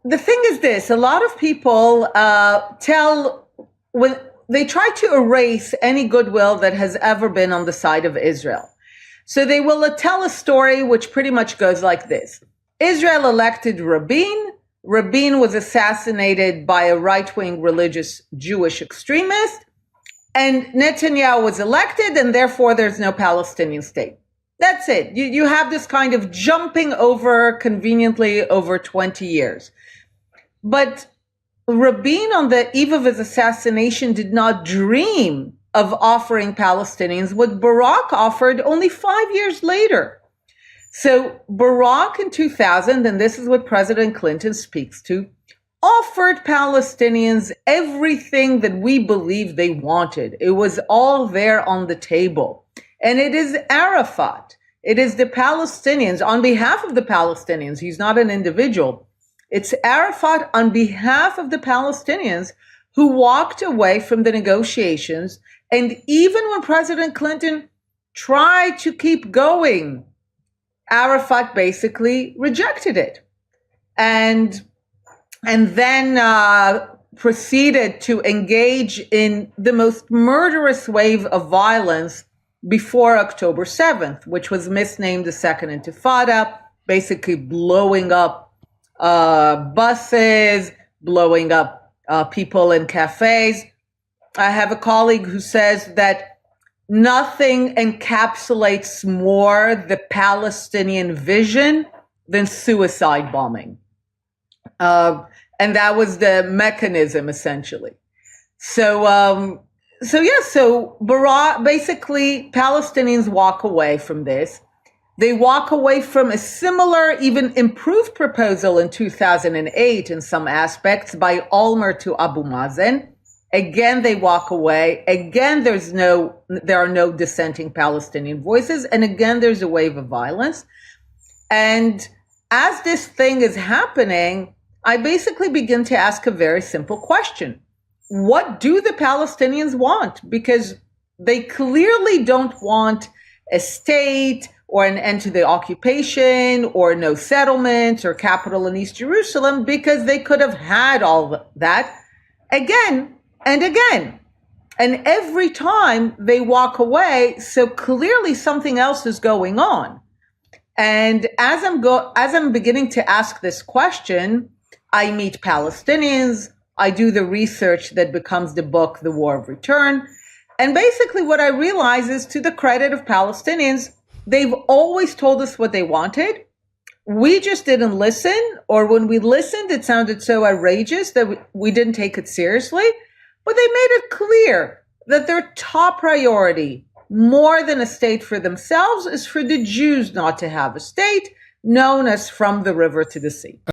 the thing is this, a lot of people when they try to erase any goodwill that has ever been on the side of Israel. So they will tell a story which pretty much goes like this. Israel elected Rabin. Rabin was assassinated by a right-wing religious Jewish extremist. And Netanyahu was elected, and therefore there's no Palestinian state. That's it. You have this kind of jumping over conveniently over 20 years. But Rabin, on the eve of his assassination, did not dream of offering Palestinians what Barak offered only 5 years later. So Barak in 2000, and this is what President Clinton speaks to, offered Palestinians everything that we believe they wanted. It was all there on the table. And it is Arafat. It is the Palestinians on behalf of the Palestinians. He's not an individual. It's Arafat on behalf of the Palestinians who walked away from the negotiations. And even when President Clinton tried to keep going, Arafat basically rejected it. And then proceeded to engage in the most murderous wave of violence before October 7th, which was misnamed the Second Intifada, basically blowing up buses, blowing up people in cafes. I have a colleague who says that nothing encapsulates more the Palestinian vision than suicide bombing. And that was the mechanism, essentially. So Barak, basically, Palestinians walk away from this. They walk away from a similar, even improved proposal in 2008 in some aspects by Olmert to Abu Mazen. Again, they walk away. Again, there are no dissenting Palestinian voices. And again, there's a wave of violence. And as this thing is happening, I basically begin to ask a very simple question. What do the Palestinians want? Because they clearly don't want a state or an end to the occupation or no settlements or capital in East Jerusalem, because they could have had all that again and again. And every time they walk away, so clearly something else is going on. And as I'm beginning to ask this question, I meet Palestinians, I do the research that becomes the book, The War of Return. And basically what I realize is, to the credit of Palestinians, they've always told us what they wanted. We just didn't listen, or when we listened, it sounded so outrageous that we didn't take it seriously. But they made it clear that their top priority, more than a state for themselves, is for the Jews not to have a state known as from the river to the sea.